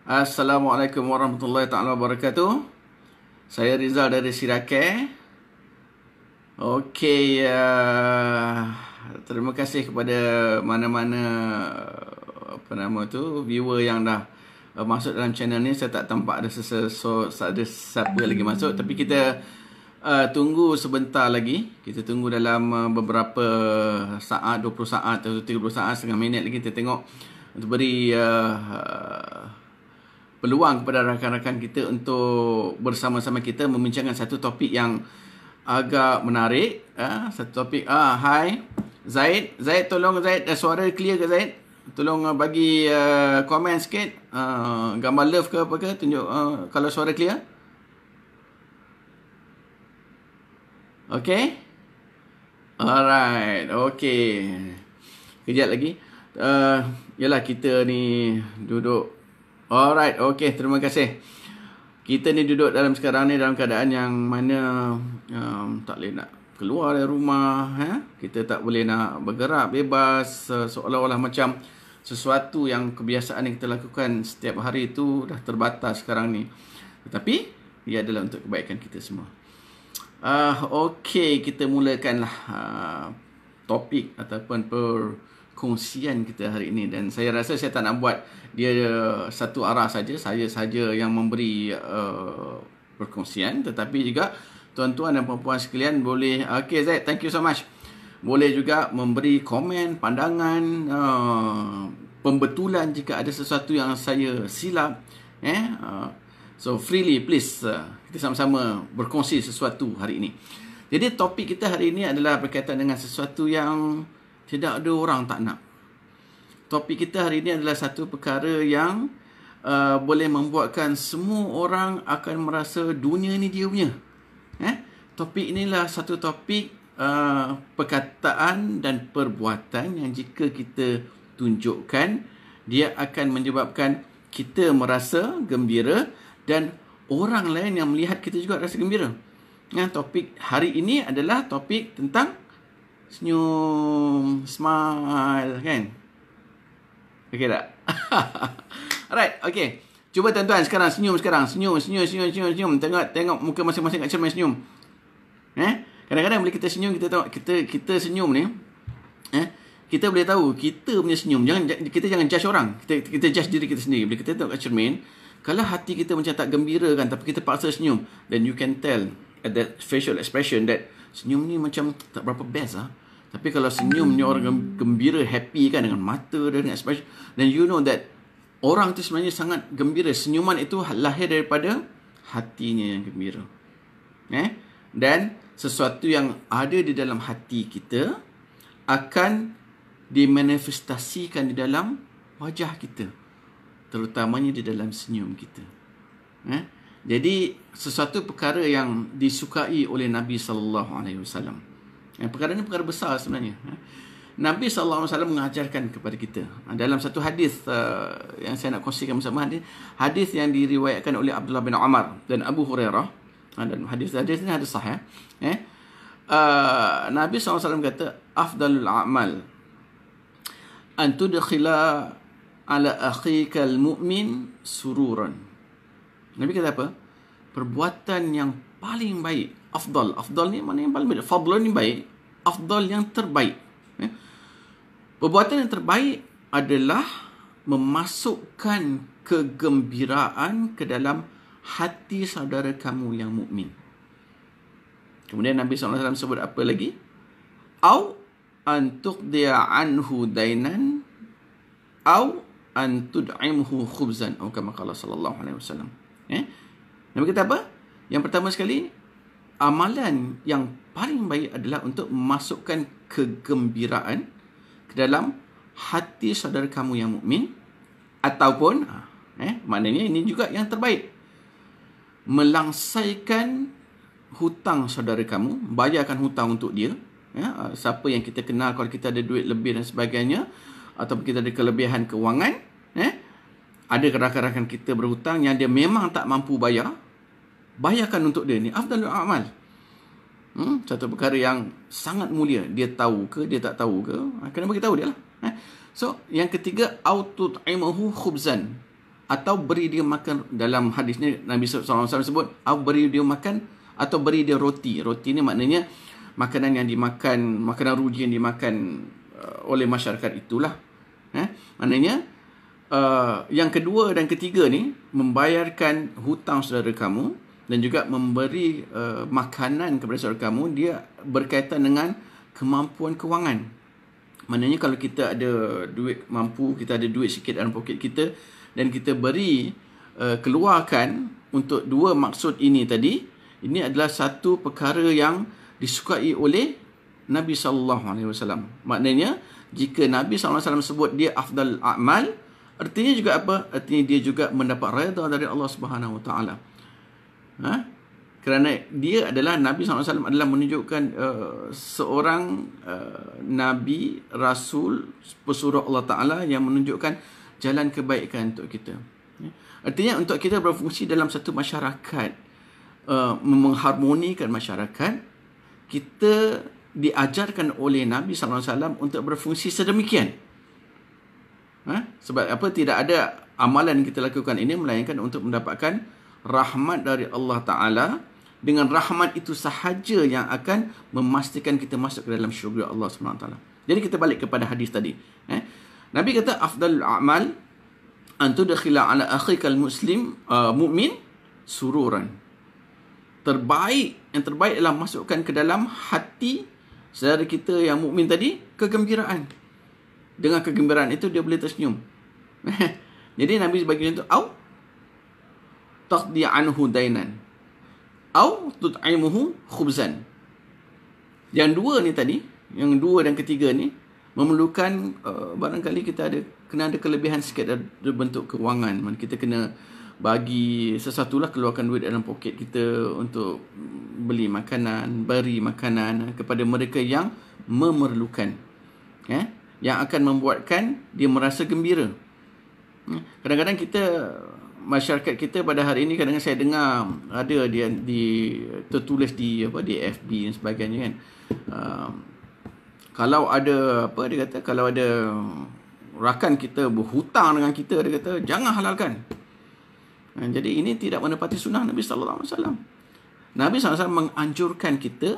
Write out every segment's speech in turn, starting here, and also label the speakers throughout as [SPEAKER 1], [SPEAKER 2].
[SPEAKER 1] Assalamualaikum warahmatullahi taala wabarakatuh. Saya Rizal dari Sirake. Okey, terima kasih kepada mana-mana viewer yang dah masuk dalam channel ni. Saya tak tampak ada siapa lagi masuk, tapi kita tunggu sebentar lagi. Kita tunggu dalam beberapa saat, 20 saat atau 30 saat, setengah minit lagi kita tengok untuk beri peluang kepada rakan-rakan kita untuk bersama-sama kita membincangkan satu topik yang agak menarik. Satu topik. Hai Zaid, tolong Zaid, suara clear ke Zaid? Tolong bagi komen sikit, gambar love ke apa ke, tunjuk kalau suara clear. Okay. Alright, okay. Kejap lagi. Yalah, kita ni duduk. Alright, okay, terima kasih. Kita ni duduk sekarang ni dalam keadaan yang mana tak boleh nak keluar dari rumah. Kita tak boleh nak bergerak bebas, seolah-olah macam sesuatu yang kebiasaan yang kita lakukan setiap hari itu dah terbatas sekarang ni. Tetapi ia adalah untuk kebaikan kita semua. Okay, kita mulakanlah topik ataupun perkongsian kita hari ini. Dan saya rasa saya tak nak buat dia satu arah saja, saya saja yang memberi perkongsian, tetapi juga tuan-tuan dan puan-puan sekalian boleh, okay Zaid, thank you so much, boleh juga memberi komen, pandangan, pembetulan jika ada sesuatu yang saya silap. So freely please, kita sama-sama berkongsi sesuatu hari ini. Jadi topik kita hari ini adalah berkaitan dengan sesuatu yang tidak ada orang tak nak. Topik kita hari ini adalah satu perkara yang boleh membuatkan semua orang akan merasa dunia ni dia punya. Topik inilah satu topik perkataan dan perbuatan yang jika kita tunjukkan, dia akan menyebabkan kita merasa gembira dan orang lain yang melihat kita juga rasa gembira. Topik hari ini adalah topik tentang senyum, smile, kan? Okey tak? Alright, okey. Cuba tuan-tuan sekarang senyum sekarang. Senyum. Tengok muka masing-masing kat cermin, senyum. Kadang-kadang bila kita senyum, kita tengok kita senyum ni, kita boleh tahu kita punya senyum. Kita jangan judge orang. Kita judge diri kita sendiri. Bila kita tengok kat cermin, kalau hati kita macam tak gembira kan, tapi kita paksa senyum, then you can tell at that facial expression that senyum ni macam tak berapa best . Tapi kalau senyumnya orang gembira, happy kan, dengan mata dan dengan expression, then you know that orang tu sebenarnya sangat gembira. Senyuman itu lahir daripada hatinya yang gembira. Dan sesuatu yang ada di dalam hati kita akan dimanifestasikan di dalam wajah kita, terutamanya di dalam senyum kita. Jadi sesuatu perkara yang disukai oleh Nabi SAW. Perkara ini perkara besar sebenarnya. Nabi SAW mengajarkan kepada kita dalam satu hadis yang saya nak kongsikan bersama, hadis yang diriwayatkan oleh Abdullah bin Umar dan Abu Hurairah. Dan hadis ini hadis sahih. Nabi SAW kata, afdalul a'mal an tudkhila ala akhika al-mu'min sururan. Nabi kata apa? Perbuatan yang paling baik, afdal ni mana yang paling baik? Fadl ni baik, afdal yang terbaik. Perbuatan yang terbaik adalah memasukkan kegembiraan ke dalam hati saudara kamu yang mukmin. Kemudian Nabi SAW sebut apa lagi? Au an tuqdiya anhu dainan au an tud'imhu khubzan, atau kama qala sallallahu alaihi wasallam. Nabi kata apa? Yang pertama sekali, amalan yang paling baik adalah untuk memasukkan kegembiraan ke dalam hati saudara kamu yang mukmin, ataupun maknanya ini juga yang terbaik, melangsaikan hutang saudara kamu, bayarkan hutang untuk dia. Siapa yang kita kenal, kalau kita ada duit lebih dan sebagainya, ataupun kita ada kelebihan kewangan, ada rakan-rakan kita berhutang yang dia memang tak mampu bayar, bayarkan untuk dia. Ni afdalul a'mal. Satu perkara yang sangat mulia. Dia tahu ke, dia tak tahu ke, kena bagi tahu dia lah. So, yang ketiga, au tut'imahu khubzan. atau beri dia makan. Dalam hadis ni Nabi SAW sebut, beri dia makan atau beri dia roti. Roti ni maknanya makanan yang dimakan, makanan ruji yang dimakan oleh masyarakat itulah. Maknanya yang kedua dan ketiga ni, membayarkan hutang saudara kamu dan juga memberi makanan kepada saudara kamu, dia berkaitan dengan kemampuan kewangan. Maknanya kalau kita ada duit mampu, kita ada duit sikit dalam poket kita dan kita beri, keluarkan untuk dua maksud ini tadi, ini adalah satu perkara yang disukai oleh Nabi SAW. Maknanya jika Nabi SAW sebut dia afdal a'mal, artinya juga apa? Artinya dia juga mendapat redha dari Allah Subhanahu Wa Taala. Kerana dia adalah Nabi SAW adalah menunjukkan seorang Nabi, Rasul, pesuruh Allah Ta'ala yang menunjukkan jalan kebaikan untuk kita. Artinya untuk kita berfungsi dalam satu masyarakat, mengharmonikan masyarakat, kita diajarkan oleh Nabi SAW untuk berfungsi sedemikian. Sebab apa? Tidak ada amalan yang kita lakukan ini melainkan untuk mendapatkan rahmat dari Allah Ta'ala. Dengan rahmat itu sahaja yang akan memastikan kita masuk ke dalam syurga Allah SWT. Jadi kita balik kepada hadis tadi. Nabi kata, afdalul a'mal an tudkhila ala akhikal muslim mu'min sururan. Yang terbaik adalah masukkan ke dalam hati saudara kita yang mukmin tadi kegembiraan. Dengan kegembiraan itu dia boleh tersenyum. Jadi Nabi bagi contoh, au taqdi anhu dainan, au tut'imuhu khubzan. Yang dua ni tadi, yang dua dan ketiga ni memerlukan barangkali kita kena ada kelebihan sikit dari bentuk kewangan. Kita kena bagi sesuatu lah, keluarkan duit dalam poket kita untuk beli makanan, beri makanan kepada mereka yang memerlukan, yang akan membuatkan dia merasa gembira. Kadang-kadang kita, masyarakat kita pada hari ini, kadang-kadang saya dengar ada dia tertulis di FB dan sebagainya kan. Kalau ada dia kata, kalau ada rakan kita berhutang dengan kita, dia kata jangan halalkan. Jadi ini tidak menepati sunnah Nabi sallallahu alaihi wasallam. Nabi SAW menganjurkan kita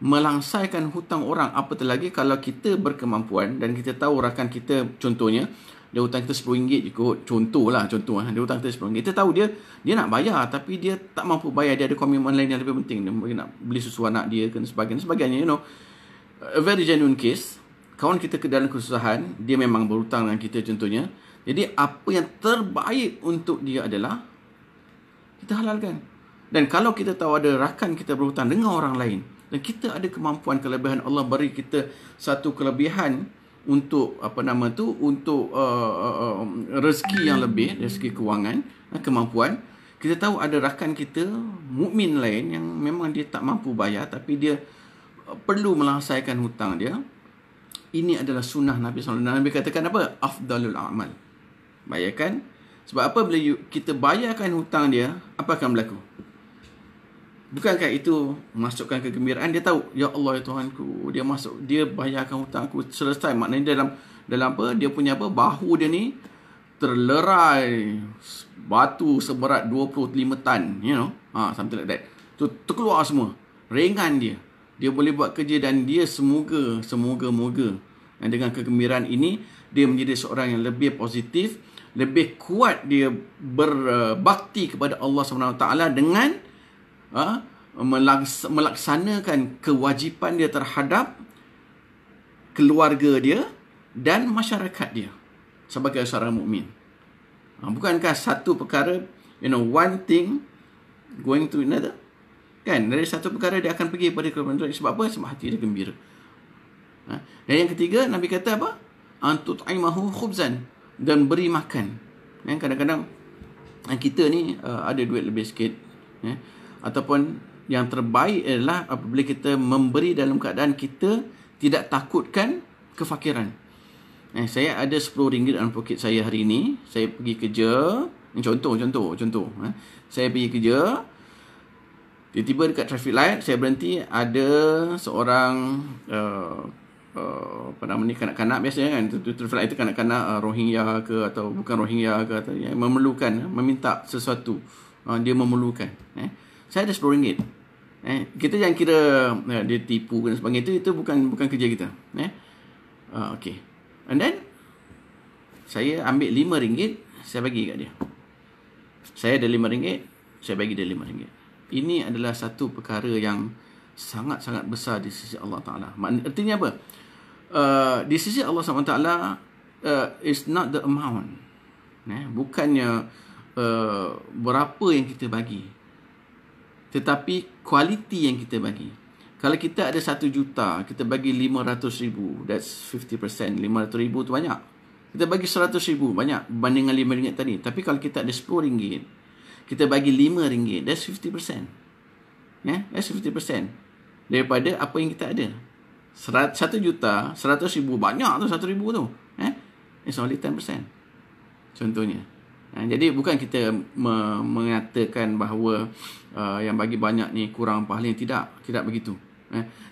[SPEAKER 1] melangsaikan hutang orang, apatah lagi kalau kita berkemampuan dan kita tahu rakan kita, contohnya dia hutang kita RM10 je kot, contoh dia hutang kita RM10. Kita tahu dia nak bayar tapi dia tak mampu bayar, dia ada komitmen lain yang lebih penting, dia nak beli susu anak dia dan sebagainya, a very genuine case. Kawan kita ke dalam kesusahan, dia memang berhutang dengan kita contohnya. Jadi apa yang terbaik untuk dia adalah kita halalkan. Dan kalau kita tahu ada rakan kita berhutang dengan orang lain dan kita ada kemampuan, kelebihan, Allah beri kita satu kelebihan untuk untuk rezeki yang lebih, rezeki kewangan, kemampuan. Kita tahu ada rakan kita mukmin lain yang memang dia tak mampu bayar tapi dia perlu melangsaikan hutang dia. Ini adalah sunnah Nabi SAW. Nabi katakan apa? Afdalul a'mal. Bayarkan. Sebab apa? Bila kita bayarkan hutang dia, apa akan berlaku? Bukankah itu masukkan kegembiraan? Dia tahu, ya Allah ya Tuhanku, dia bayarkan hutangku selesai. Maknanya dalam apa? Dia punya bahu dia ni terlerai batu seberat 25 tan, something like that. Tu terkeluar semua. Ringan dia. Dia boleh buat kerja dan dia semoga dengan kegembiraan ini dia menjadi seorang yang lebih positif, lebih kuat dia berbakti kepada Allah SWT dengan melaksanakan kewajipan dia terhadap keluarga dia dan masyarakat dia sebagai seorang mukmin. Bukankah satu perkara, one thing going to another? Kan, dari satu perkara dia akan pergi pada keluarga. Sebab apa? Sebab hati dia gembira. Dan yang ketiga, Nabi kata apa? Antut'imahu khubzan, dan beri makan. Kadang-kadang kita ni ada duit lebih sikit, ataupun yang terbaik adalah apabila kita memberi dalam keadaan kita tidak takutkan kefakiran. Saya ada RM10 dalam poket saya hari ini. Saya pergi kerja. Contoh. Saya pergi kerja. Tiba-tiba dekat traffic light, saya berhenti. Ada seorang apa nama ni, kanak-kanak biasa kan, flight itu kanak-kanak Rohingya ke atau bukan Rohingya ke, atau yang memerlukan, meminta sesuatu, dia memerlukan, saya ada RM10. Kita jangan kira dia tipu dan sebagainya, itu bukan kerja kita. Okay. And then saya ambil RM5, saya bagi kat dia. Saya ada RM5, saya bagi dia RM5. Ini adalah satu perkara yang sangat-sangat besar di sisi Allah Ta'ala. Artinya apa? Di sisi Allah SWT, is not the amount. Bukannya berapa yang kita bagi, tetapi kualiti yang kita bagi. Kalau kita ada 1 juta, kita bagi 500,000, that's 50%. 500,000 tu banyak. Kita bagi 100,000, banyak berbanding dengan RM5 tadi. Tapi kalau kita ada RM10, kita bagi RM5, that's 50%. That's 50% daripada apa yang kita ada. 1 juta, 100,000, banyak tu 1,000 tu. It's only 10%. Contohnya. Jadi bukan kita mengatakan bahawa yang bagi banyak ni kurang pahala. Tidak begitu.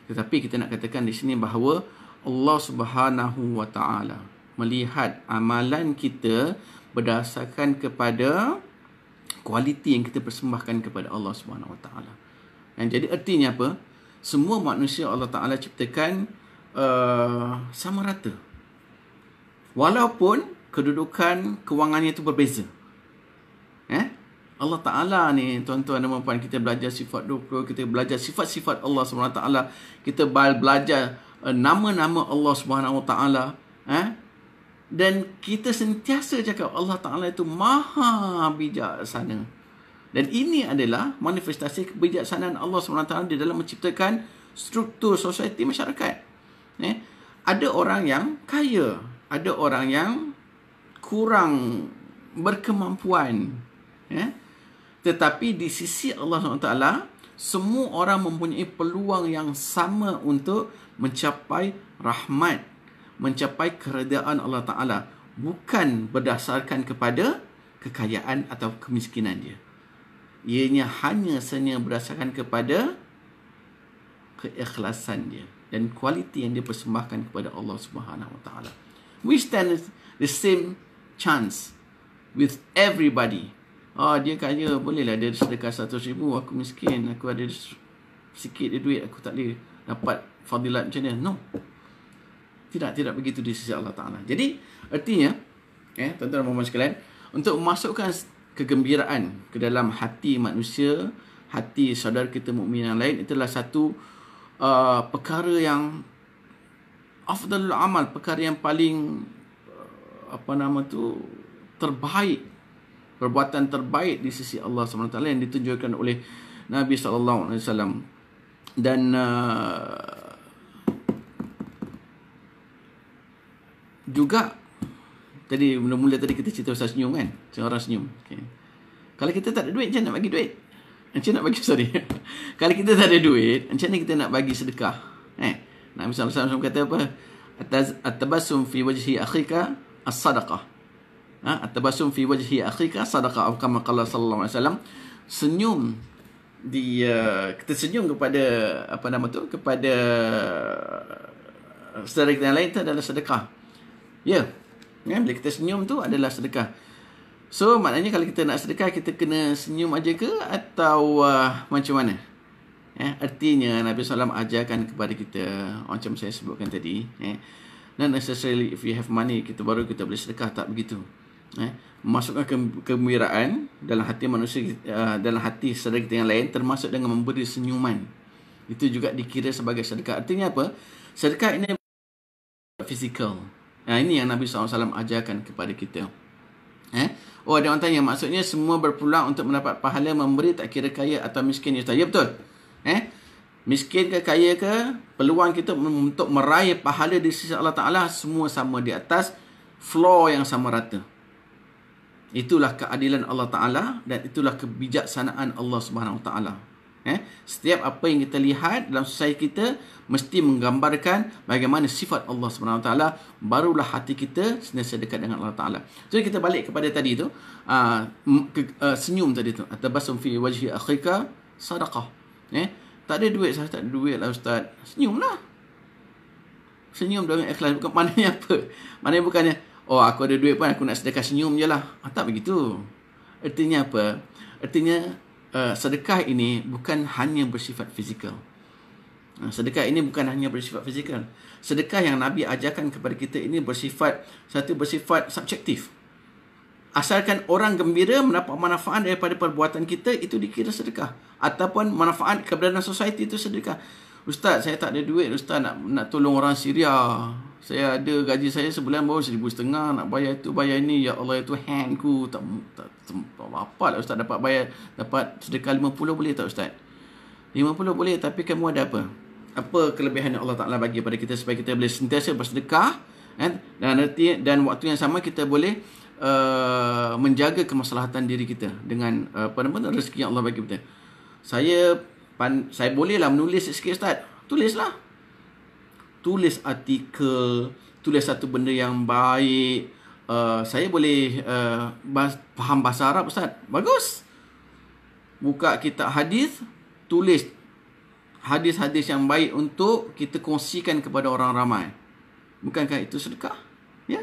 [SPEAKER 1] Tetapi kita nak katakan di sini bahawa Allah Subhanahu wa Ta'ala melihat amalan kita berdasarkan kepada kualiti yang kita persembahkan kepada Allah Subhanahu wa Ta'ala. Jadi artinya apa? Semua manusia Allah Ta'ala ciptakan sama rata, walaupun kedudukan kewangannya itu berbeza. Allah Ta'ala ni, tuan-tuan dan puan, kita belajar sifat 20, kita belajar sifat-sifat Allah SWT, kita belajar nama-nama Allah SWT, dan kita sentiasa cakap Allah Ta'ala itu maha bijaksana. Dan ini adalah manifestasi kebijaksanaan Allah SWT di dalam menciptakan struktur society masyarakat. Ada orang yang kaya, ada orang yang kurang berkemampuan, tetapi di sisi Allah SWT, semua orang mempunyai peluang yang sama untuk mencapai rahmat, mencapai keredaan Allah Ta'ala, bukan berdasarkan kepada kekayaan atau kemiskinan dia. Ianya hanya sahaja berdasarkan kepada keikhlasan dia dan kualiti yang dia persembahkan kepada Allah Subhanahu wa Ta'ala. We stand the same chance with everybody. Dia kaya, bolehlah dia sedekah 100,000, aku miskin, aku ada sikit duit, aku tak boleh dapat fadilat macam ni. No. Tidak begitu di sisi Allah Ta'ala. Jadi artinya, tuan-tuan dan puan sekalian, untuk memasukkan kegembiraan ke dalam hati manusia, hati saudara kita mukmin yang lain, itulah satu perkara yang afdalul amal, perkara yang paling terbaik, perbuatan terbaik di sisi Allah SWT yang ditunjukkan oleh Nabi SAW. Dan juga tadi mula-mula tadi kita cerita pasal senyum kan, orang senyum. Kalau kita tak ada duit, macam nak bagi duit? Kalau kita tak ada duit, macam mana kita nak bagi sedekah? Nabi SAW kata apa? At-tabassum fi wajhi akhika as-sadaqah. At-tabassum fi wajhi akhika sadaqah, atau kama qala sallallahu alaihi wasallam. Senyum kita senyum kepada kepada saudara kita yang lain, itu adalah sedekah. Bila kita senyum tu adalah sedekah. So maknanya kalau kita nak sedekah, kita kena senyum aja ke atau macam mana? Artinya Nabi SAW ajarkan kepada kita, macam saya sebutkan tadi, not necessarily if you have money kita boleh sedekah, tak begitu. Memasukkan kegembiraan dalam hati manusia, dalam hati saudara kita yang lain, termasuk dengan memberi senyuman, itu juga dikira sebagai sedekah. Artinya apa? Sedekah ini fizikal. Ini yang Nabi SAW ajarkan kepada kita. Ada orang tanya, maksudnya semua berpeluang untuk mendapat pahala memberi, tak kira kaya atau miskin, ya? Ya, betul. Miskin ke kaya ke, peluang kita untuk meraih pahala di sisi Allah Ta'ala semua sama di atas floor yang sama rata. Itulah keadilan Allah Ta'ala dan itulah kebijaksanaan Allah Subhanahu Wa Ta'ala. Setiap apa yang kita lihat dalam society kita mesti menggambarkan bagaimana sifat Allah Subhanahu Wa Ta'ala, barulah hati kita sentiasa dekat dengan Allah Ta'ala. Jadi kita balik kepada tadi tu, senyum tadi tu, atabassum fi wajhi akhika sadaqah. Tak ada duit, saya tak ada duit lah Ustaz. Senyumlah. Senyum dengan ikhlas. Bukan maknanya apa? Maknanya bukannya, oh aku ada duit pun aku nak sedekah, senyum je lah. Tak begitu. Artinya apa? Artinya sedekah ini bukan hanya bersifat fizikal. Sedekah ini bukan hanya bersifat fizikal. Sedekah yang Nabi ajarkan kepada kita ini bersifat subjektif. Asalkan orang gembira mendapat manfaat daripada perbuatan kita, itu dikira sedekah. Ataupun manfaat kepada society, itu sedekah. Ustaz, saya tak ada duit, Ustaz, nak tolong orang Syria. Saya ada gaji saya sebulan baru 1,500, nak bayar itu, bayar ini. Ya Allah, itu handku. Tak apa lah Ustaz, dapat sedekah 50 boleh tak Ustaz? 50 boleh, tapi kamu ada apa? Apa kelebihan yang Allah Ta'ala bagi pada kita supaya kita boleh sentiasa bersedekah, kan? Dan waktu yang sama kita boleh menjaga kemaslahatan diri kita dengan rezeki yang Allah bagi kita. Saya bolehlah menulis sikit Ustaz. Tulislah. Tulis artikel, tulis satu benda yang baik. Saya boleh faham bahasa Arab Ustaz. Bagus. Buka kitab hadis, tulis hadis-hadis yang baik untuk kita kongsikan kepada orang ramai. Bukankah itu sedekah? Ya?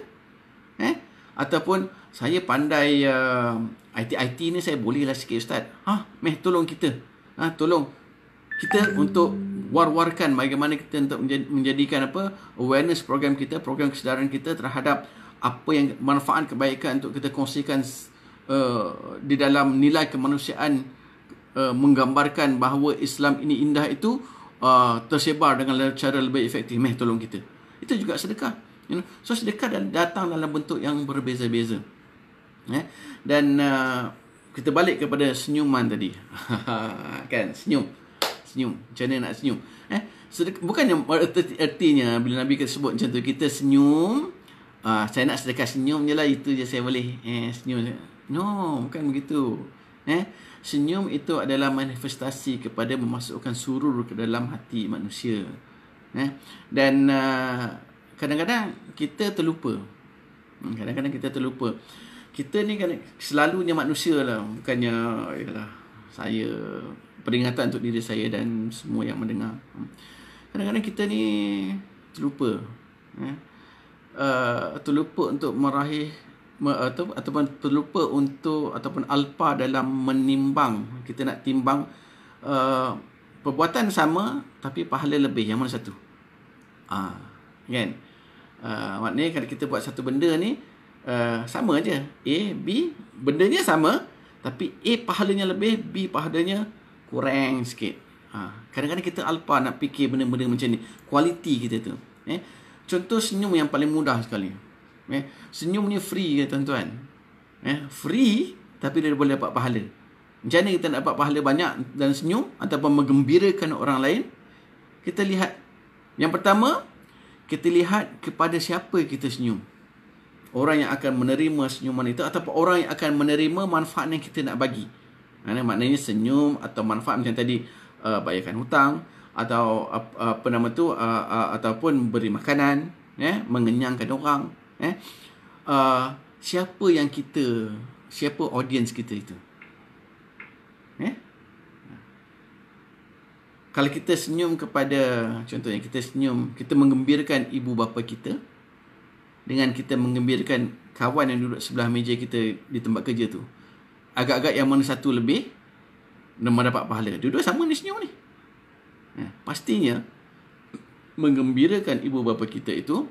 [SPEAKER 1] Ataupun saya pandai IT ni, saya bolehlah sikit Ustaz. Tolong kita. Tolong kita untuk war-warkan bagaimana kita untuk menjadikan awareness program kita, program kesedaran kita terhadap apa yang manfaat kebaikan untuk kita kongsikan di dalam nilai kemanusiaan, menggambarkan bahawa Islam ini indah itu tersebar dengan cara lebih efektif. Tolong kita. Itu juga sedekah. So sedekah datang dalam bentuk yang berbeza-beza. Dan kita balik kepada senyuman tadi. Kan, senyum. Macam mana nak senyum? Bukannya artinya bila Nabi sebut macam tu, kita senyum, saya nak sedekah senyum je lah, itu je saya boleh senyum. No, bukan begitu. Senyum itu adalah manifestasi kepada memasukkan surur ke dalam hati manusia. Dan kadang-kadang kita terlupa. Kita ni kan selalunya manusia lah. Bukannya saya peringatan untuk diri saya dan semua yang mendengar. Kadang-kadang kita ni terlupa. Terlupa untuk meraih ataupun terlupa untuk ataupun alpa dalam menimbang. Kita nak timbang perbuatan sama tapi pahala lebih. Yang mana satu? Kan? Maknanya kalau kita buat satu benda ni sama je, A, B, bendanya sama, tapi A pahalanya lebih, B pahalanya kurang sikit. Kadang-kadang kita alpa nak fikir benda-benda macam ni, kualiti kita tu. Contoh senyum yang paling mudah sekali. Senyum ni free ke tuan-tuan? Free, tapi dia boleh dapat pahala. Macam mana kita nak dapat pahala banyak dan senyum ataupun menggembirakan orang lain? Kita lihat, yang pertama, kita lihat kepada siapa kita senyum. Orang yang akan menerima senyuman itu ataupun orang yang akan menerima manfaat yang kita nak bagi. Maknanya senyum atau manfaat macam tadi, bayarkan hutang atau ataupun beri makanan, mengenyangkan orang. Siapa audience kita itu? Kalau kita senyum kepada, contohnya kita senyum, kita menggembirakan ibu bapa kita dengan kita menggembirakan kawan yang duduk sebelah meja kita di tempat kerja tu, agak-agak yang mana satu lebih mendapat pahala? Dua-dua sama ni senyum ni. Pastinya menggembirakan ibu bapa kita itu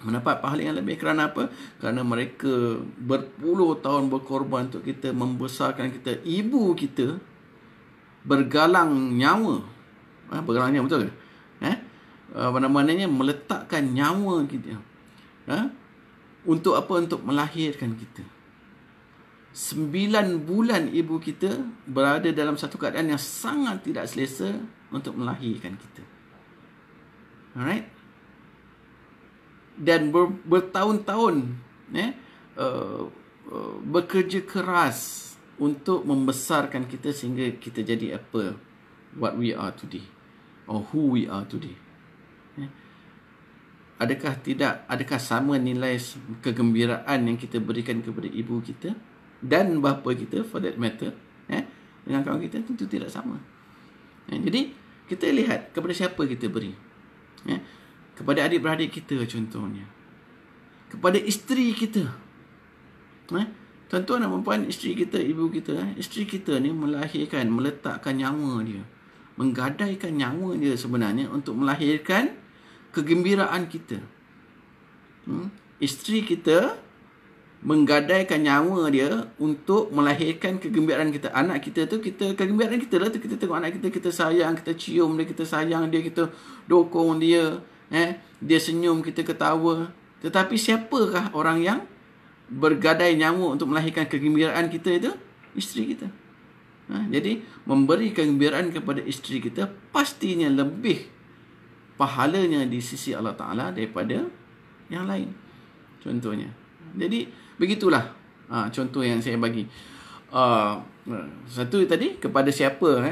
[SPEAKER 1] mendapat pahala yang lebih. Kerana apa? Kerana mereka berpuluh tahun berkorban untuk kita, membesarkan kita. Ibu kita bergalang nyawa. Bergalang nyawa, betul ke? Mana-mananya meletakkan nyawa kita. Untuk apa? Untuk melahirkan kita. 9 bulan ibu kita berada dalam satu keadaan yang sangat tidak selesa untuk melahirkan kita. Alright? Dan bertahun-tahun bekerja keras untuk membesarkan kita sehingga kita jadi apa? What we are today, or who we are today. Adakah sama nilai kegembiraan yang kita berikan kepada ibu kita dan bapa kita, for that matter, dengan kawan kita? Tentu tidak sama. Jadi kita lihat kepada siapa kita beri. kepada adik-beradik kita contohnya, kepada isteri kita. Tuan-tuan dan puan, isteri kita, ibu kita, isteri kita ni melahirkan, meletakkan nyawa dia, menggadaikan nyawa dia sebenarnya untuk melahirkan kegembiraan kita. Isteri kita menggadaikan nyawa dia untuk melahirkan kegembiraan kita. Anak kita tu, kegembiraan kita lah tu. Kita tengok anak kita, kita sayang, kita cium dia, kita sayang dia, kita dokong dia, dia senyum, kita ketawa. Tetapi siapakah orang yang bergadai nyawa untuk melahirkan kegembiraan kita itu? Isteri kita. Jadi memberi kegembiraan kepada isteri kita pastinya lebih pahalanya di sisi Allah Ta'ala daripada yang lain. Contohnya. Jadi begitulah contoh yang saya bagi. Satu tadi, kepada siapa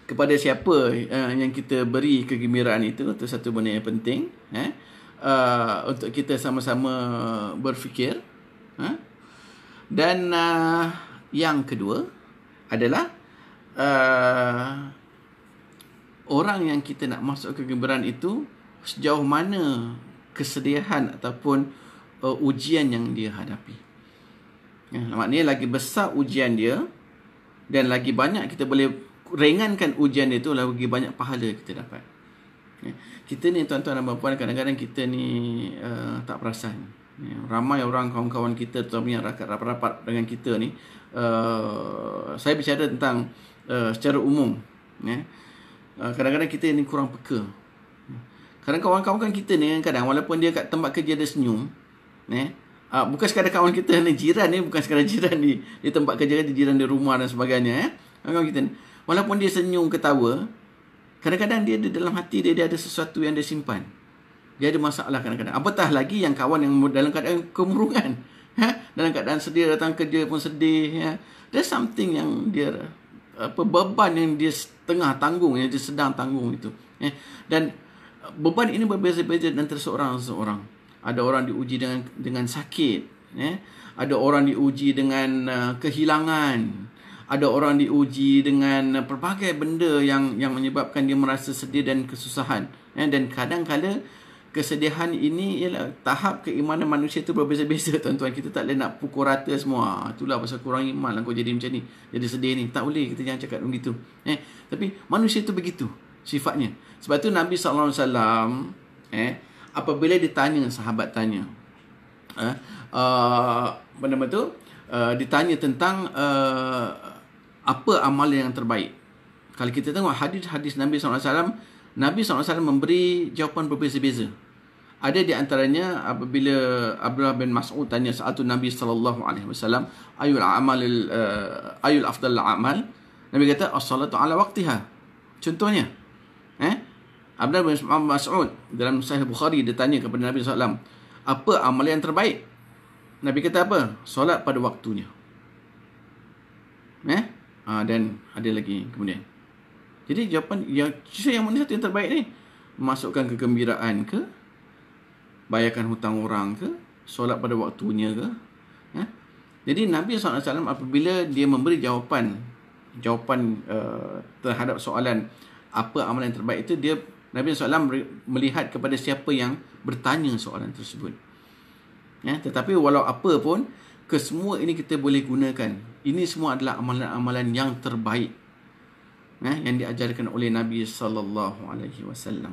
[SPEAKER 1] kepada siapa yang kita beri kegembiraan itu satu benda yang penting, untuk kita sama-sama berfikir. Dan yang kedua adalah orang yang kita nak masuk kegembiraan itu, sejauh mana kesedihan ataupun ujian yang dia hadapi. Maknanya lagi besar ujian dia dan lagi banyak kita boleh ringankan ujian dia itu, lagi banyak pahala kita dapat. Kita ni tuan-tuan dan puan, kadang-kadang kita ni tak perasan. Ramai orang kawan-kawan kita, terutama yang rapat-rapat dengan kita ni, saya bicara tentang secara umum, kadang-kadang kita ni kurang peka. Kadang kawan-kawan kita ni, kadang walaupun dia kat tempat kerja dia senyum, bukan sekadar kawan kita ni, jiran ni, bukan sekadar jiran di tempat kerja, di jiran di rumah dan sebagainya, kawan kita ni, walaupun dia senyum, ketawa, kadang-kadang dia dalam hati dia ada sesuatu yang dia simpan. Dia ada masalah kadang-kadang. Apatah lagi yang kawan yang dalam keadaan kemurungan, dalam keadaan sedih, datang kerja pun sedih. There's something yang dia, beban yang dia tengah tanggung, yang dia sedang tanggung itu. Dan beban ini berbeza-beza antara seorang seorang. Ada orang diuji dengan sakit, ada orang diuji dengan kehilangan. Ada orang diuji dengan pelbagai benda yang menyebabkan dia merasa sedih dan kesusahan. Dan kadang-kala kesedihan ini ialah tahap keimanan manusia itu berbeza-beza, tuan-tuan. Kita tak boleh nak pukul rata semua. Itulah pasal kurang iman lah kau jadi macam ni, jadi sedih ni. Tak boleh, kita jangan cakap begitu. Tapi manusia itu begitu sifatnya. Sebab tu Nabi SAW apabila ditanya, sahabat tanya, apa nama tu, ditanya tentang apa amalan yang terbaik. Kalau kita tengok hadis-hadis Nabi SAW, Nabi SAW memberi jawapan berbeza-beza. Ada di antaranya apabila Abdullah bin Mas'ud tanya satu Nabi SAW, ayul afdal amal, Nabi kata as-salatu ala waqtiha. Contohnya, Abdullah bin Mas'ud dalam Sahih Bukhari, dia tanya kepada Nabi SAW, apa amalan yang terbaik? Nabi kata apa? Solat pada waktunya. Dan ada lagi kemudian. Jadi jawapan yang mana satu yang terbaik ni? Masukkan kegembiraan ke? Bayarkan hutang orang ke? Solat pada waktunya ke? Jadi Nabi SAW apabila dia memberi jawapan terhadap soalan apa amalan yang terbaik itu, Nabi SAW melihat kepada siapa yang bertanya soalan tersebut. Tetapi walau apa pun, kesemua ini kita boleh gunakan. Ini semua adalah amalan-amalan yang terbaik, yang diajarkan oleh Nabi SAW.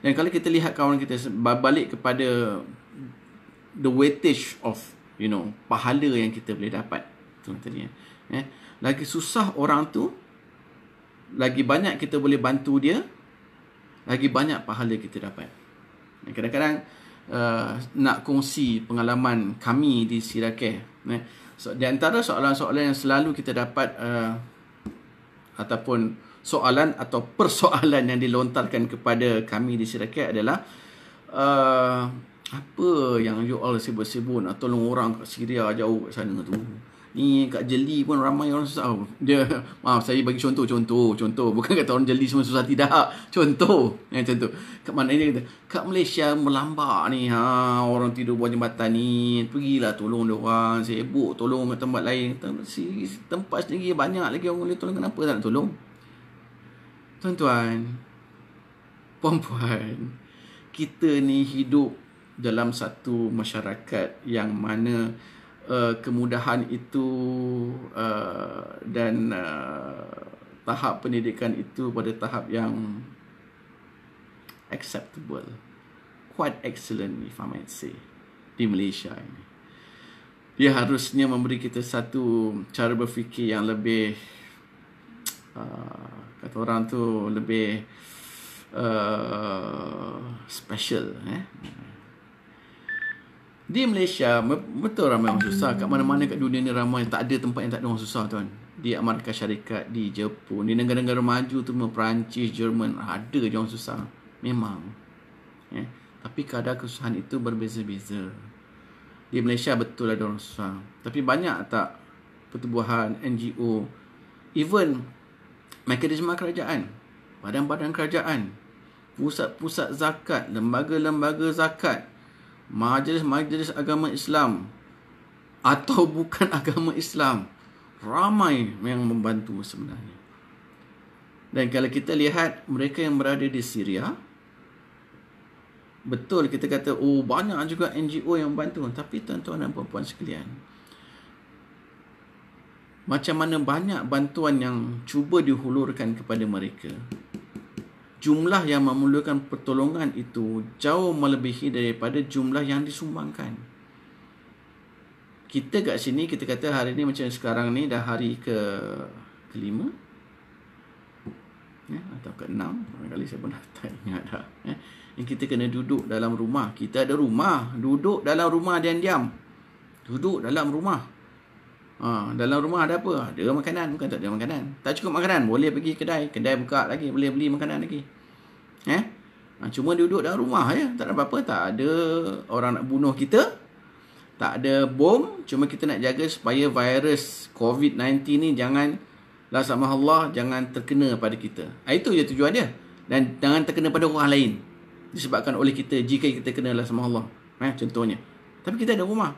[SPEAKER 1] Dan kalau kita lihat kawan kita, balik kepada the weightage of pahala yang kita boleh dapat, lagi susah orang tu, lagi banyak kita boleh bantu dia, lagi banyak pahala kita dapat. Kadang-kadang nak kongsi pengalaman kami di Sirakeh. Di antara soalan-soalan yang selalu kita dapat, ataupun soalan atau persoalan yang dilontarkan kepada kami di Sirakeh adalah, apa yang you all sibuk-sibuk nak tolong orang kat Syria jauh kat sana tu. Ni kat Jeli pun ramai orang susah. Dia, maaf saya bagi contoh. Bukan kata orang Jeli semua susah, tidak. Contoh. Contoh. Kat mana ini kata, kat Malaysia melambak ni, orang tidur bawah jambatan ni. Pergilah tolong dia orang. Sibuk tolong kat tempat lain. Tempat sendiri banyak lagi orang boleh tolong. Kenapa tak nak tolong? Tuan-tuan, Puan-puan, kita ni hidup dalam satu masyarakat yang mana kemudahan itu dan tahap pendidikan itu pada tahap yang acceptable, quite excellent if I might say, di Malaysia ini. Dia harusnya memberi kita satu cara berfikir yang lebih kata orang tu lebih special. Di Malaysia betul ramai orang susah. Kat mana-mana kat dunia ni ramai. Tak ada tempat yang tak ada orang susah, tuan. Di Amerika Syarikat, di Jepun, di negara-negara maju tu, Perancis, Jerman, ada je orang susah. Memang. Tapi kadar kesusahan itu berbeza-beza. Di Malaysia betul ada orang susah. Tapi banyak tak pertubuhan, NGO, even mekanisme kerajaan, badan-badan kerajaan, pusat-pusat zakat, lembaga-lembaga zakat, majlis-majlis agama Islam atau bukan agama Islam, ramai yang membantu sebenarnya. Dan kalau kita lihat mereka yang berada di Syria, betul kita kata banyak juga NGO yang membantu. Tapi tuan-tuan dan puan-puan sekalian, macam mana banyak bantuan yang cuba dihulurkan kepada mereka, jumlah yang memerlukan pertolongan itu jauh melebihi daripada jumlah yang disumbangkan. Kita kat sini, kita kata hari ni macam sekarang ni dah hari ke-5 atau ke-6, barangkali saya pun dah tak ingat dah. Yang kita kena duduk dalam rumah. Kita ada rumah, duduk dalam rumah diam-diam. Duduk dalam rumah. Dalam rumah ada apa? Ada makanan, bukan tak ada makanan. Tak cukup makanan, boleh pergi kedai buka lagi, boleh beli makanan lagi. Cuma duduk dalam rumah je, tak ada apa-apa. Tak ada orang nak bunuh kita, tak ada bom. Cuma kita nak jaga supaya virus COVID-19 ni jangan, la samahullah, jangan terkena pada kita. Itu je tujuan dia. Dan jangan terkena pada orang lain disebabkan oleh kita jika kita kena, la samahullah, contohnya. Tapi kita ada rumah.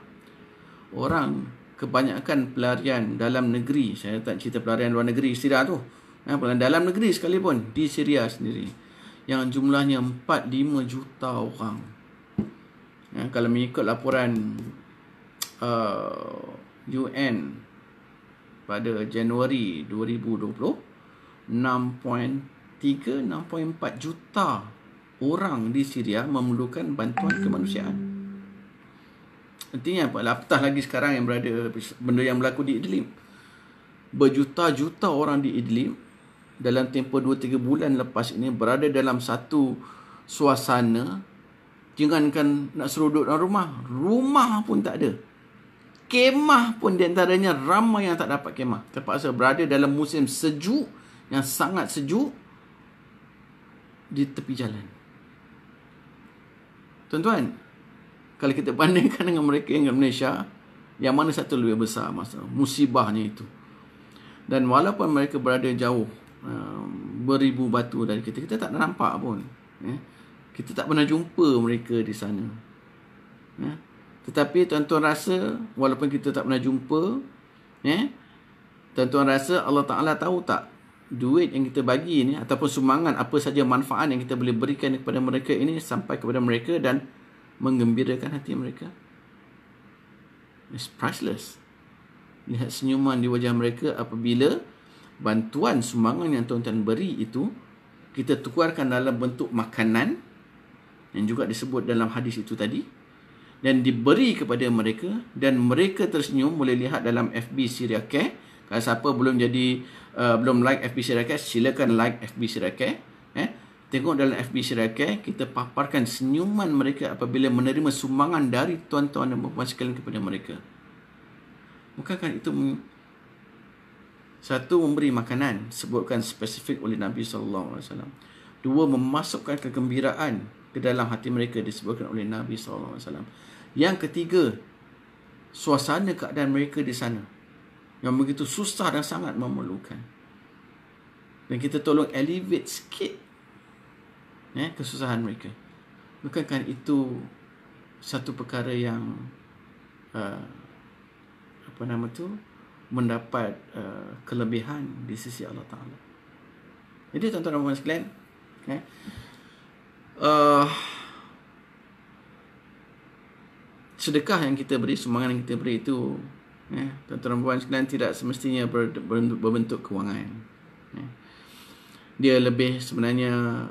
[SPEAKER 1] Orang kebanyakan pelarian dalam negeri, saya tak cerita pelarian luar negeri, Syria tu, pelarian dalam negeri sekalipun, di Syria sendiri, yang jumlahnya 4-5 juta orang. Kalau mengikut laporan UN pada Januari 2020, 6.4 juta orang di Syria memerlukan bantuan kemanusiaan. Artinya apa? Apatah lagi sekarang yang berada benda yang berlaku di Idlib. Berjuta-juta orang di Idlib dalam tempoh 2-3 bulan lepas ini berada dalam satu suasana, jangankan nak suruh duduk dalam rumah, rumah pun tak ada. Kemah pun di antaranya ramai yang tak dapat kemah. Terpaksa berada dalam musim sejuk, yang sangat sejuk, di tepi jalan. Tuan-tuan, kalau kita bandingkan dengan mereka yang di Malaysia, yang mana satu lebih besar masalah musibahnya itu. Dan walaupun mereka berada jauh, beribu batu dari kita, kita tak nampak pun. Kita tak pernah jumpa mereka di sana. Tetapi tuan-tuan rasa, walaupun kita tak pernah jumpa, tuan-tuan rasa Allah Ta'ala tahu tak, duit yang kita bagi ni, ataupun sumbangan, apa saja manfaat yang kita boleh berikan kepada mereka ini sampai kepada mereka dan menggembirakan hati mereka. It's priceless. Lihat senyuman di wajah mereka apabila bantuan sumbangan yang tuan-tuan beri itu kita tukarkan dalam bentuk makanan yang juga disebut dalam hadis itu tadi, dan diberi kepada mereka, dan mereka tersenyum. Boleh lihat dalam FB Syria Care. Kalau siapa belum belum like FB Syria Care, silakan like FB Syria Care. Tengok dalam FB Syria Care, kita paparkan senyuman mereka apabila menerima sumbangan dari tuan-tuan dan puan-puan sekalian kepada mereka. Bukankah itu satu, memberi makanan, sebutkan spesifik oleh Nabi SAW. Dua, memasukkan kegembiraan ke dalam hati mereka, disebutkan oleh Nabi SAW. Yang ketiga, suasana keadaan mereka di sana yang begitu susah dan sangat memerlukan. Dan kita tolong elevate sikit kesusahan mereka. Bukankah itu satu perkara yang mendapat kelebihan di sisi Allah Ta'ala. Jadi tuan-tuan dan puan sekalian, uh, sedekah yang kita beri, sumbangan yang kita beri itu, tuan-tuan dan puan sekalian, tidak semestinya berbentuk kewangan. Dia lebih sebenarnya,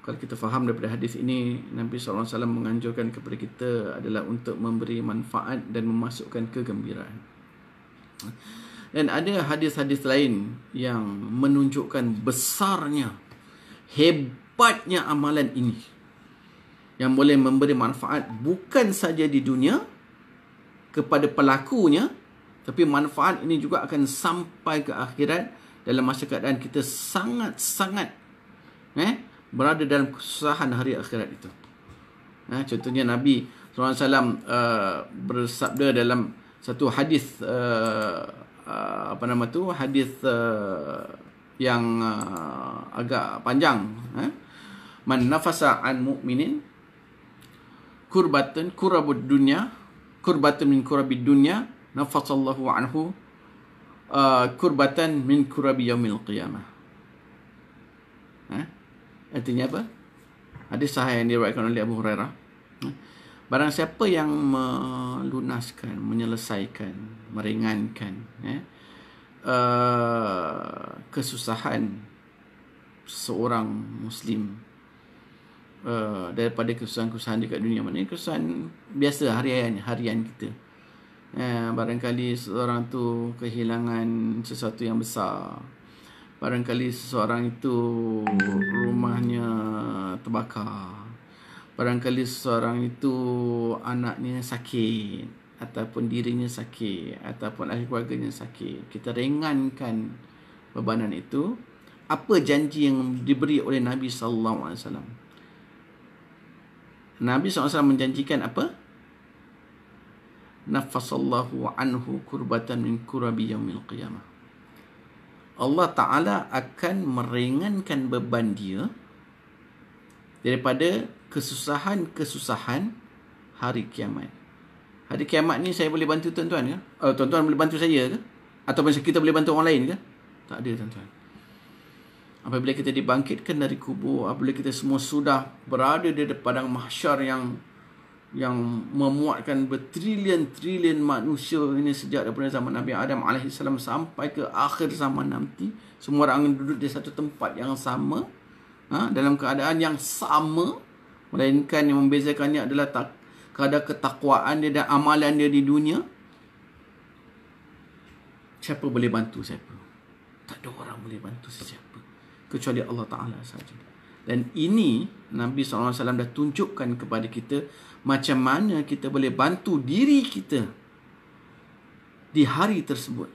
[SPEAKER 1] kalau kita faham daripada hadis ini, Nabi SAW menganjurkan kepada kita adalah untuk memberi manfaat dan memasukkan kegembiraan. Dan ada hadis-hadis lain yang menunjukkan besarnya, hebatnya amalan ini, yang boleh memberi manfaat bukan saja di dunia kepada pelakunya, tapi manfaat ini juga akan sampai ke akhirat dalam masa keadaan kita sangat-sangat berada dalam kesusahan hari akhirat itu. Contohnya Nabi SAW bersabda dalam satu hadis, hadis yang agak panjang, man nafasa an mu'minin kurbatan min kurabid dunya nafasallahu anhu kurbatan min kurabi yaumil qiyamah. Artinya apa? Hadis sahih yang diriwayatkan oleh Abu Hurairah. Barang siapa yang melunaskan, menyelesaikan, meringankan kesusahan seorang Muslim daripada kesusahan-kesusahan dekat dunia, maknanya kesusahan biasa harian kita. Barangkali seseorang tu kehilangan sesuatu yang besar, barangkali seseorang itu rumahnya terbakar, barangkali seseorang itu anaknya sakit, ataupun dirinya sakit, ataupun ahli keluarganya sakit. Kita ringankan bebanan itu. Apa janji yang diberi oleh Nabi SAW? Nabi SAW menjanjikan apa? Nafasallahu anhu kurbatan min kurabi yaumil qiyamah. Allah Ta'ala akan meringankan beban dia daripada kesusahan-kesusahan hari kiamat. Hari kiamat ni saya boleh bantu tuan-tuan ke? Tuan-tuan boleh bantu saya ke? Ataupun kita boleh bantu orang lain ke? Tak ada, tuan-tuan. Apabila kita dibangkitkan dari kubur, apabila kita semua sudah berada di padang mahsyar yang memuatkan bertrilion-trilion manusia ini sejak daripada zaman Nabi Adam AS sampai ke akhir zaman nanti, semua orang duduk di satu tempat yang sama, dalam keadaan yang sama, melainkan yang membezakannya adalah kadar ketakwaan dia dan amalan dia di dunia. Siapa boleh bantu siapa? Tak ada orang boleh bantu sesiapa kecuali Allah Ta'ala saja. Dan ini Nabi SAW dah tunjukkan kepada kita macam mana kita boleh bantu diri kita di hari tersebut.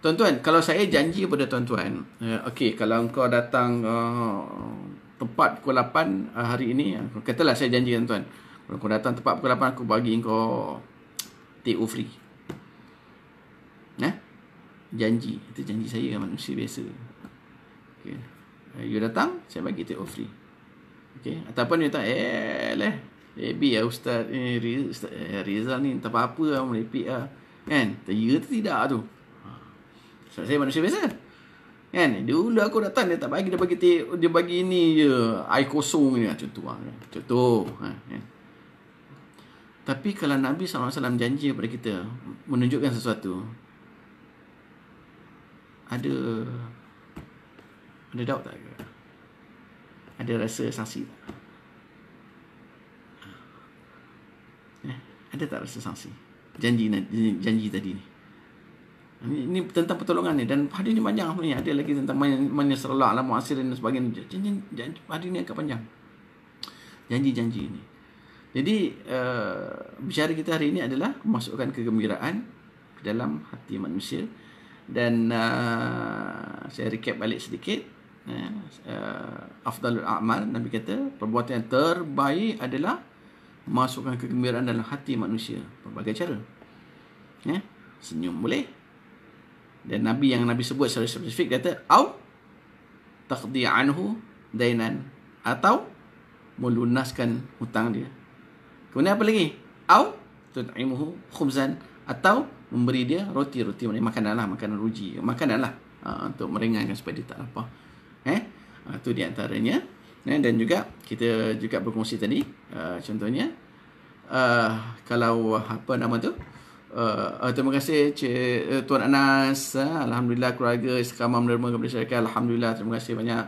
[SPEAKER 1] Tuan-tuan, kalau saya janji kepada tuan-tuan, kalau engkau datang tepat pukul 8 hari ini, katalah saya janji tuan-tuan, kalau kau datang tepat pukul 8, aku bagi engkau TO free. Janji. Itu janji saya, manusia biasa. You datang, saya bagi TO free. Ataupun you datang, baby ya Ustaz, Rizal ni tak apa-apa lah, melepik lah. Kan? Ya tu tidak tu. Saya manusia biasa. Kan? Dulu aku datang, dia tak bagi, dia bagi ni je, air kosong ni. Contoh. Tapi kalau Nabi SAW janji kepada kita, menunjukkan sesuatu, ada doubt tak ke? Ada rasa sangsi tak? Ada tak rasa sangsi? Janji tadi ni. Ini tentang pertolongan ni. Dan hadis ni panjang ni. Ada lagi tentang man yasrallahu ala mu'asirin dan sebagainya. Janji hadis ni agak panjang. Janji-janji ni. Jadi bicara kita hari ini adalah memasukkan kegembiraan ke dalam hati manusia. Dan saya recap balik sedikit. Afdalul a'mal, Nabi kata perbuatan yang terbaik adalah masukkan kegembiraan dalam hati manusia. Berbagai cara. Senyum boleh. Dan Nabi sebut secara spesifik kata au taqdi anhu dainan, atau melunaskan hutang dia. Kemudian apa lagi? Au tut'imuhu khubzan, atau memberi dia roti, makanan ruji, makanan lah, untuk meringankan supaya dia tak lapar. Itu di antaranya Dan juga kita juga berkongsi tadi, contohnya kalau apa nama tu, terima kasih Tuan Anas, alhamdulillah keluarga istiqamah menerima kepada syarikat, alhamdulillah, terima kasih banyak.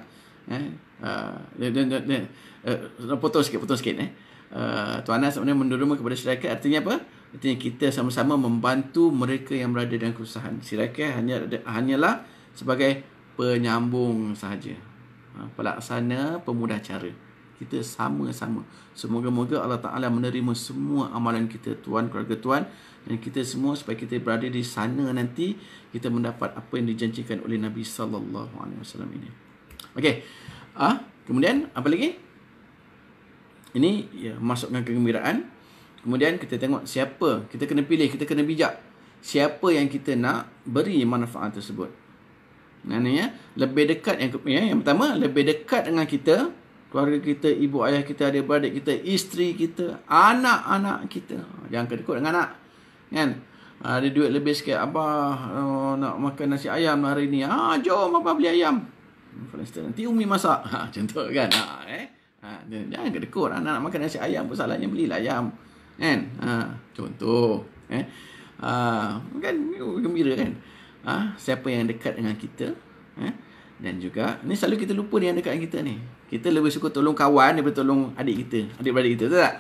[SPEAKER 1] Potong sikit. Tuan Anas sebenarnya menerima kepada syarikat artinya apa? Artinya kita sama-sama membantu mereka yang berada dalam kesusahan. Syarikat hanyalah sebagai penyambung sahaja, pelaksana, pemudah cara. Kita sama-sama. Semoga-moga Allah Ta'ala menerima semua amalan kita, Tuan, keluarga Tuan, dan kita semua, supaya kita berada di sana nanti kita mendapat apa yang dijanjikan oleh Nabi Sallallahu Alaihi Wasallam ini. Okey. Kemudian apa lagi? Ini ya, masukkan kegembiraan. Kemudian kita tengok siapa, kita kena pilih, kita kena bijak. Siapa yang kita nak beri manfaat tersebut. Maknanya lebih dekat, yang pertama, lebih dekat dengan kita, keluarga kita, ibu ayah kita, adik-beradik kita, isteri kita, anak-anak kita. Jangan kedekut dengan anak, kan? Ada duit lebih sikit, abah nak makan nasi ayam hari ni, jom abah beli ayam, for instance. Nanti Umi masak, contoh kan. Jangan kedekut, anak nak makan nasi ayam, apa salahnya belilah ayam, kan? Contoh, kan gembira, kan? Siapa yang dekat dengan kita, dan juga ni selalu kita lupa ni yang dekat dengan kita ni. Kita lebih suka tolong kawan daripada tolong adik kita, adik-beradik kita, betul tak?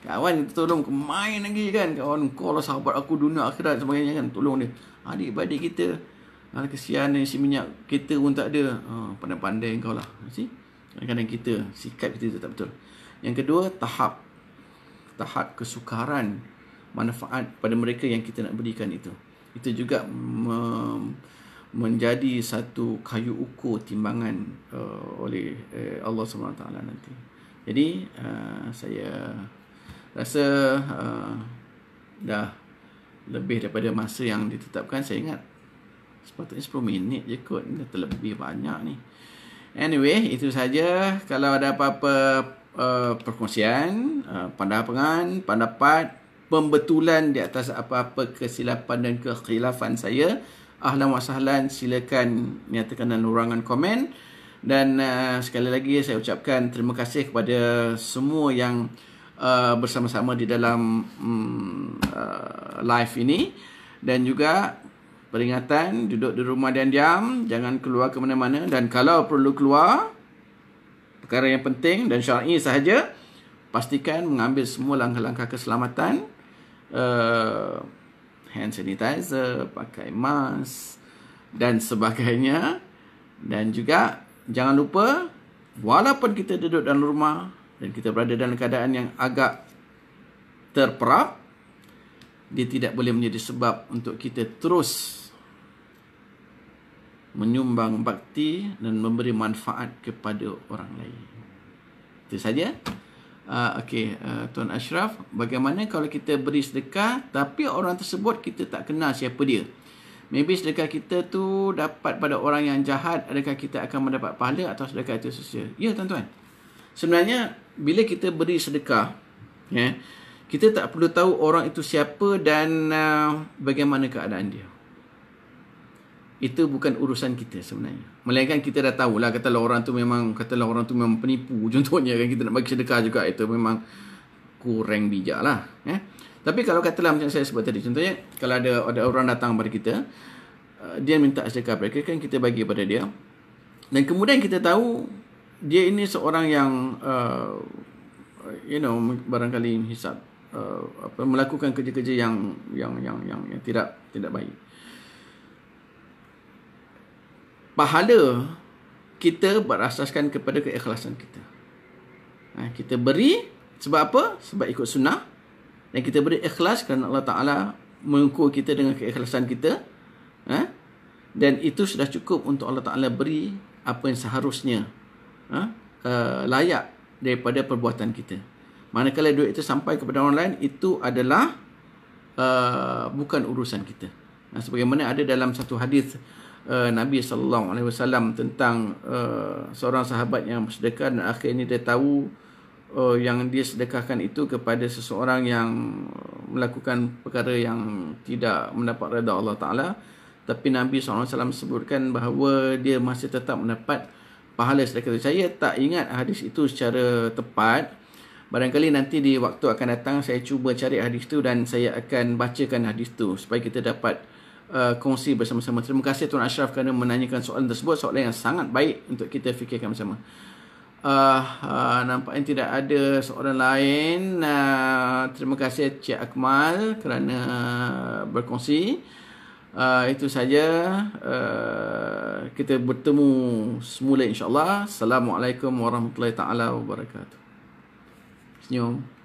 [SPEAKER 1] Kawan kita tolong main lagi, kan? Kawan kau lah sahabat aku dunia akhirat sebagainya, kan? Tolong dia. Adik-beradik kita, kesian ni, si minyak kita pun tak ada. Pandai-pandai kau lah. See? Kadang-kadang kita, sikap kita tu tak betul. Yang kedua, tahap kesukaran manfaat pada mereka yang kita nak berikan itu. Itu juga menjadi satu kayu ukur timbangan oleh Allah SWT nanti. Jadi saya rasa dah lebih daripada masa yang ditetapkan. Saya ingat sepatutnya 10 minit je kot, dah terlebih banyak ni. Anyway, itu saja. Kalau ada apa-apa perkongsian, pandangan, pendapat, pembetulan di atas apa-apa kesilapan dan kekhilafan saya, ahlan wa sahlan, silakan nyatakan dalam ruangan komen. Dan sekali lagi saya ucapkan terima kasih kepada semua yang bersama-sama di dalam live ini. Dan juga peringatan, duduk di rumah dan diam, jangan keluar ke mana-mana, dan kalau perlu keluar, perkara yang penting dan syar'i sahaja, pastikan mengambil semua langkah-langkah keselamatan, hand sanitizer, pakai mask dan sebagainya. Dan juga jangan lupa, walaupun kita duduk dalam rumah dan kita berada dalam keadaan yang agak terperap, dia tidak boleh menjadi sebab untuk kita terus menyumbang bakti dan memberi manfaat kepada orang lain. Itu saja. Tuan Ashraf, bagaimana kalau kita beri sedekah tapi orang tersebut kita tak kenal siapa dia? Maybe sedekah kita tu dapat pada orang yang jahat, adakah kita akan mendapat pahala atau sedekah itu sia-sia? Ya, tuan-tuan. Sebenarnya bila kita beri sedekah, kita tak perlu tahu orang itu siapa dan bagaimana keadaan dia. Itu bukan urusan kita sebenarnya. Melainkan kita dah tahulah, katalah orang tu memang penipu, contohnya, kan, kita nak bagi sedekah juga, itu memang kurang bijak lah. Tapi kalau katalah macam saya sebut tadi, contohnya kalau ada orang datang kepada kita, dia minta sedekah mereka, kan kita bagi pada dia, dan kemudian kita tahu dia ini seorang yang barangkali hisap melakukan kerja-kerja yang tidak baik. Pahala kita berasaskan kepada keikhlasan kita. Kita beri sebab apa? Sebab ikut sunnah. Dan kita beri ikhlas kerana Allah Ta'ala mengukur kita dengan keikhlasan kita. Dan itu sudah cukup untuk Allah Ta'ala beri apa yang seharusnya layak daripada perbuatan kita. Manakala duit itu sampai kepada orang lain, itu adalah bukan urusan kita. Sebagaimana ada dalam satu hadis Nabi SAW tentang seorang sahabat yang bersedekah, dan akhirnya dia tahu yang dia sedekahkan itu kepada seseorang yang melakukan perkara yang tidak mendapat redha Allah Ta'ala. Tapi Nabi SAW sebutkan bahawa dia masih tetap mendapat pahala sedekah itu. Saya tak ingat hadis itu secara tepat. Barangkali nanti di waktu akan datang saya cuba cari hadis itu dan saya akan bacakan hadis itu supaya kita dapat kongsi bersama-sama. Terima kasih Tuan Ashraf kerana menanyakan soalan tersebut, soalan yang sangat baik untuk kita fikirkan bersama. Nampaknya tidak ada soalan lain. Terima kasih Cik Akmal kerana berkongsi. Itu saja. Kita bertemu semula insya-Allah. Assalamualaikum warahmatullahi taala wabarakatuh. Senyum.